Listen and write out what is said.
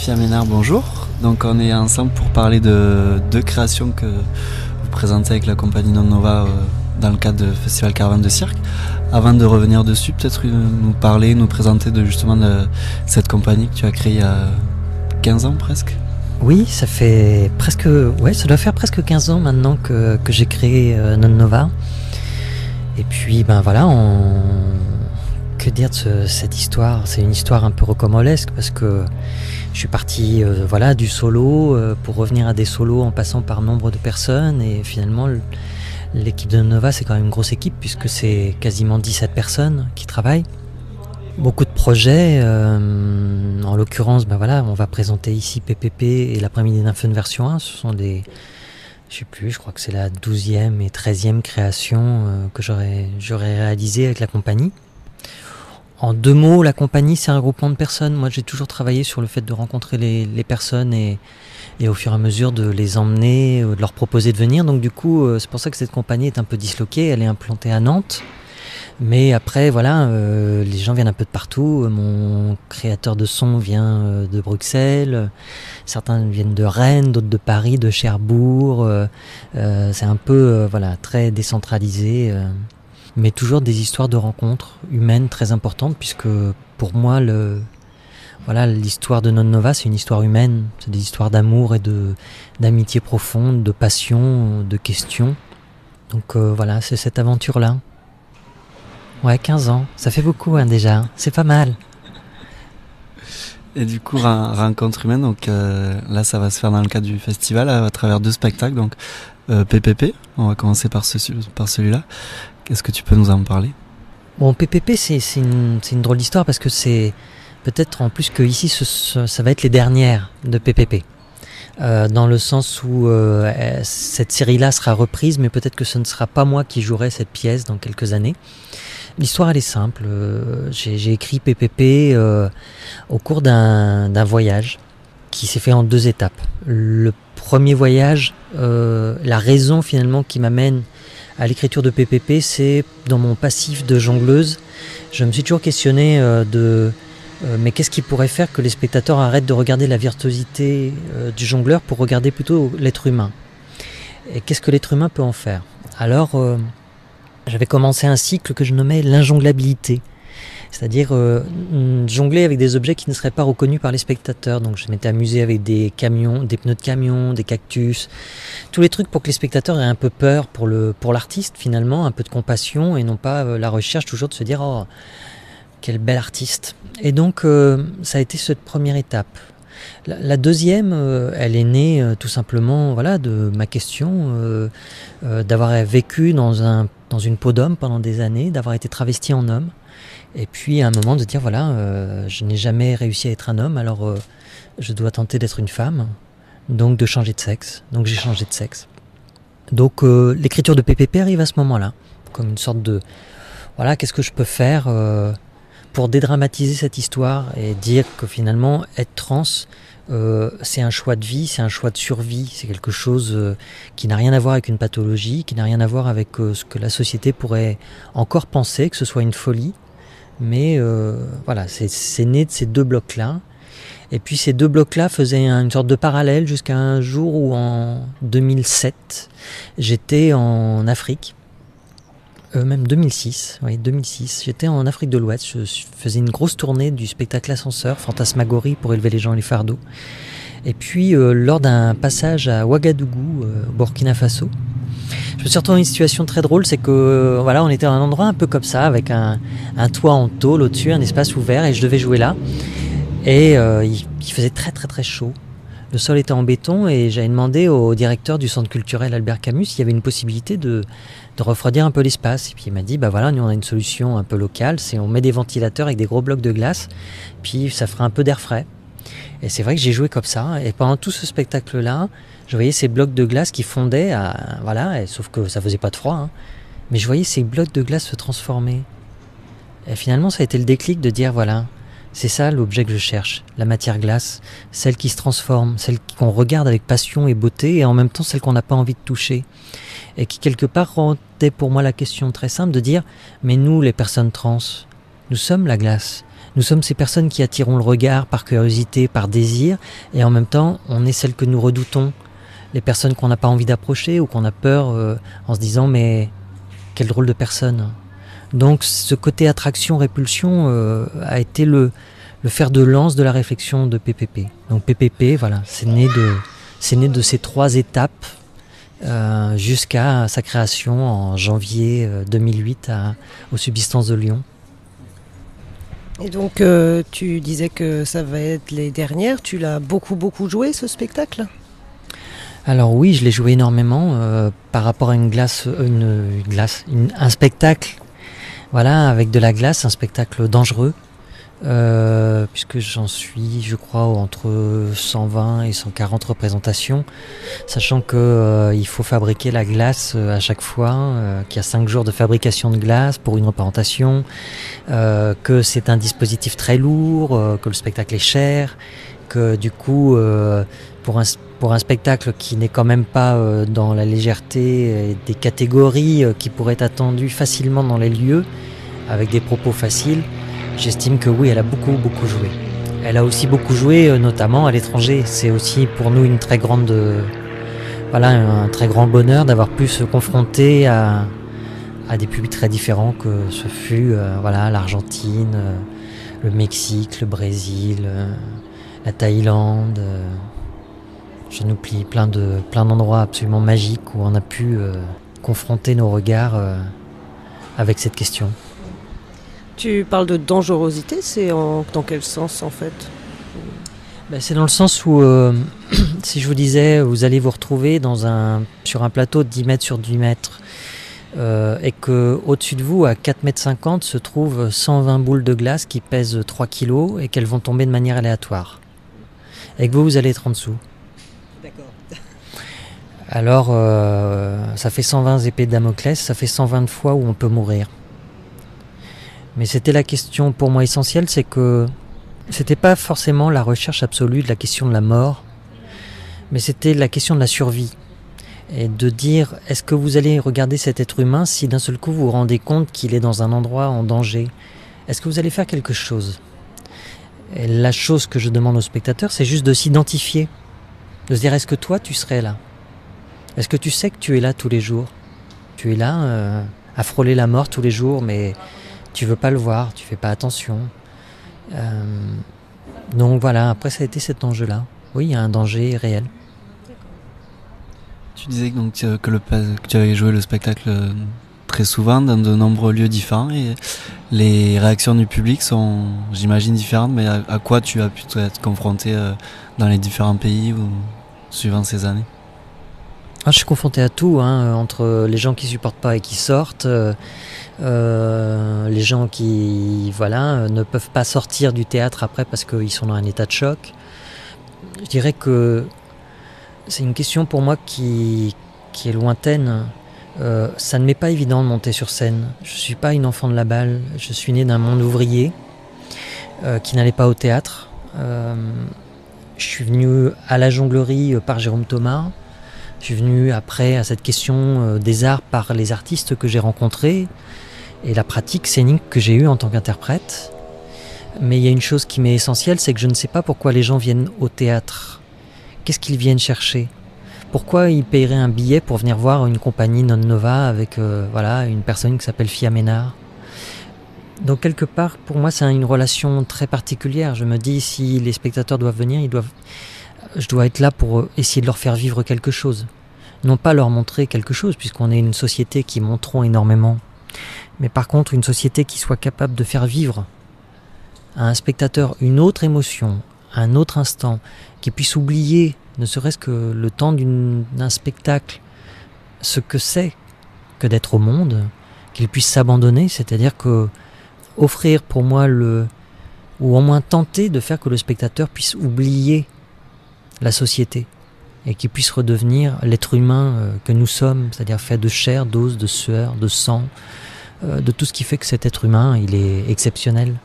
Sophia Ménard, bonjour. Donc on est ensemble pour parler de deux créations que vous présentez avec la compagnie Non Nova dans le cadre du Festival Caravane de Cirque. Avant de revenir dessus, peut-être nous présenter justement de cette compagnie que tu as créée il y a 15 ans presque. Oui, ça fait presque, ça doit faire presque 15 ans maintenant que j'ai créé Non Nova. Et puis, que dire de cette histoire? C'est une histoire un peu rocambolesque parce que je suis parti du solo pour revenir à des solos en passant par nombre de personnes. Et finalement, l'équipe de Non Nova, c'est quand même une grosse équipe puisque c'est quasiment 17 personnes qui travaillent. Beaucoup de projets, en l'occurrence, on va présenter ici PPP et l'après-midi d'un Fun version 1. Ce sont je crois que c'est la 12e et 13e création que j'aurais réalisée avec la compagnie. En deux mots, la compagnie, c'est un regroupement de personnes. Moi, j'ai toujours travaillé sur le fait de rencontrer les personnes et au fur et à mesure de les emmener, de leur proposer de venir. Donc du coup, c'est pour ça que cette compagnie est un peu disloquée. Elle est implantée à Nantes. Mais après, les gens viennent un peu de partout. Mon créateur de son vient de Bruxelles. Certains viennent de Rennes, d'autres de Paris, de Cherbourg. C'est un peu très décentralisé. Mais toujours des histoires de rencontres humaines très importantes, puisque pour moi, l'histoire de Non Nova, c'est une histoire humaine. C'est des histoires d'amour et d'amitié profonde, de passion, de questions. Donc c'est cette aventure-là. Ouais, 15 ans, ça fait beaucoup déjà, c'est pas mal. Et du coup, rencontre humaine, donc là ça va se faire dans le cadre du festival à travers deux spectacles, donc PPP, on va commencer par celui-là. Qu'est-ce que tu peux nous en parler? Bon, PPP c'est une drôle d'histoire parce que c'est peut-être en plus que ici ça va être les dernières de PPP. Dans le sens où cette série-là sera reprise, mais peut-être que ce ne sera pas moi qui jouerai cette pièce dans quelques années. L'histoire elle est simple, j'ai écrit PPP au cours d'un voyage qui s'est fait en deux étapes. Le premier voyage, la raison finalement qui m'amène à l'écriture de PPP, c'est dans mon passif de jongleuse. Je me suis toujours questionné mais qu'est-ce qui pourrait faire que les spectateurs arrêtent de regarder la virtuosité du jongleur pour regarder plutôt l'être humain? Et qu'est-ce que l'être humain peut en faire? Alors, j'avais commencé un cycle que je nommais l'injonglabilité. C'est-à-dire jongler avec des objets qui ne seraient pas reconnus par les spectateurs. Donc je m'étais amusé avec des camions, des pneus de camion, des cactus, tous les trucs pour que les spectateurs aient un peu peur pour l'artiste finalement, un peu de compassion et non pas la recherche toujours de se dire « Oh, quel bel artiste !» Et donc ça a été cette première étape. La deuxième, elle est née tout simplement de ma question d'avoir vécu dans une peau d'homme pendant des années, d'avoir été travesti en homme. Et puis à un moment de dire je n'ai jamais réussi à être un homme, alors je dois tenter d'être une femme, donc de changer de sexe. Donc j'ai changé de sexe. Donc l'écriture de PPP arrive à ce moment-là, comme une sorte de qu'est-ce que je peux faire pour dédramatiser cette histoire et dire que finalement être trans c'est un choix de vie, c'est un choix de survie, c'est quelque chose qui n'a rien à voir avec une pathologie, qui n'a rien à voir avec ce que la société pourrait encore penser, que ce soit une folie. Mais c'est né de ces deux blocs-là. Et puis ces deux blocs-là faisaient une sorte de parallèle jusqu'à un jour où en 2007, j'étais en Afrique. Même 2006, j'étais en Afrique de l'Ouest. Je faisais une grosse tournée du spectacle Ascenseur, Fantasmagorie pour élever les gens et les fardeaux. Et puis lors d'un passage à Ouagadougou, Burkina Faso, je me suis retrouvé dans une situation très drôle, c'est que on était à un endroit un peu comme ça, avec un toit en tôle au-dessus, un espace ouvert, et je devais jouer là. Et il faisait très très très chaud. Le sol était en béton et j'avais demandé au directeur du centre culturel Albert Camus s'il y avait une possibilité de refroidir un peu l'espace. Et puis il m'a dit, nous on a une solution un peu locale, c'est on met des ventilateurs avec des gros blocs de glace, puis ça fera un peu d'air frais. Et c'est vrai que j'ai joué comme ça, et pendant tout ce spectacle-là, je voyais ces blocs de glace qui fondaient, sauf que ça faisait pas de froid, mais je voyais ces blocs de glace se transformer. Et finalement, ça a été le déclic de dire, c'est ça l'objet que je cherche, la matière glace, celle qui se transforme, celle qu'on regarde avec passion et beauté, et en même temps celle qu'on n'a pas envie de toucher. Et qui quelque part rendait pour moi la question très simple de dire, mais nous les personnes trans, nous sommes la glace. Nous sommes ces personnes qui attirons le regard par curiosité, par désir, et en même temps, on est celles que nous redoutons, les personnes qu'on n'a pas envie d'approcher ou qu'on a peur en se disant « mais quelle drôle de personne ». Donc ce côté attraction-répulsion a été le fer de lance de la réflexion de PPP. Donc PPP, voilà, c'est né de ces 3 étapes jusqu'à sa création en janvier 2008 aux Subsistances de Lyon. Et donc tu disais que ça va être les dernières, tu l'as beaucoup joué ce spectacle ? Alors oui, je l'ai joué énormément par rapport à un spectacle, voilà, avec de la glace, un spectacle dangereux. Puisque j'en suis, je crois, entre 120 et 140 représentations, sachant qu'il faut fabriquer la glace à chaque fois, qu'il y a 5 jours de fabrication de glace pour une représentation, que c'est un dispositif très lourd, que le spectacle est cher, que du coup, pour un spectacle qui n'est quand même pas dans la légèreté et des catégories qui pourraient être attendues facilement dans les lieux, avec des propos faciles, j'estime que oui, elle a beaucoup joué. Elle a aussi beaucoup joué, notamment à l'étranger. C'est aussi pour nous un très grand bonheur d'avoir pu se confronter à des publics très différents que ce fut l'Argentine, le Mexique, le Brésil, la Thaïlande. J'en oublie plein d'endroits absolument magiques où on a pu confronter nos regards avec cette question. Tu parles de dangerosité, c'est dans quel sens en fait ? C'est dans le sens où, si je vous disais, vous allez vous retrouver sur un plateau de 10 mètres sur 10 mètres et qu'au-dessus de vous, à 4,50 m, se trouvent 120 boules de glace qui pèsent 3 kg et qu'elles vont tomber de manière aléatoire. Et que vous allez être en dessous. D'accord. Alors, ça fait 120 épées de Damoclès, ça fait 120 fois où on peut mourir. Mais c'était la question pour moi essentielle, c'est que c'était pas forcément la recherche absolue de la question de la mort, mais c'était la question de la survie. Et de dire, est-ce que vous allez regarder cet être humain si d'un seul coup vous vous rendez compte qu'il est dans un endroit en danger ? Est-ce que vous allez faire quelque chose ? Et la chose que je demande aux spectateurs, c'est juste de s'identifier. De se dire, est-ce que toi tu serais là ? Est-ce que tu sais que tu es là tous les jours ? Tu es là à frôler la mort tous les jours, mais tu veux pas le voir, tu fais pas attention. Donc voilà, après ça a été cet enjeu-là. Oui, il y a un danger réel. Tu disais donc que tu avais joué le spectacle très souvent dans de nombreux lieux différents et les réactions du public sont, j'imagine, différentes, mais à quoi tu as pu être confronté dans les différents pays ou suivant ces années ? Je suis confronté à tout, entre les gens qui supportent pas et qui sortent, les gens qui ne peuvent pas sortir du théâtre après parce qu'ils sont dans un état de choc. Je dirais que c'est une question pour moi qui est lointaine. Ça ne m'est pas évident de monter sur scène. Je suis pas une enfant de la balle. Je suis né d'un monde ouvrier qui n'allait pas au théâtre. Je suis venu à la jonglerie par Jérôme Thomas. Je suis venu après à cette question des arts par les artistes que j'ai rencontrés et la pratique scénique que j'ai eue en tant qu'interprète. Mais il y a une chose qui m'est essentielle, c'est que je ne sais pas pourquoi les gens viennent au théâtre. Qu'est-ce qu'ils viennent chercher ? Pourquoi ils paieraient un billet pour venir voir une compagnie non nova avec une personne qui s'appelle Fia Ménard ? Donc quelque part, pour moi, c'est une relation très particulière. Je me dis, si les spectateurs doivent venir, je dois être là pour essayer de leur faire vivre quelque chose. Non pas leur montrer quelque chose, puisqu'on est une société qui montrons énormément. Mais par contre, une société qui soit capable de faire vivre à un spectateur une autre émotion, un autre instant, qui puisse oublier, ne serait-ce que le temps d'un spectacle, ce que c'est que d'être au monde, qu'il puisse s'abandonner, c'est-à-dire que offrir pour moi ou au moins tenter de faire que le spectateur puisse oublier la société et qu'il puisse redevenir l'être humain que nous sommes, c'est-à-dire fait de chair, d'os, de sueur, de sang, de tout ce qui fait que cet être humain, il est exceptionnel.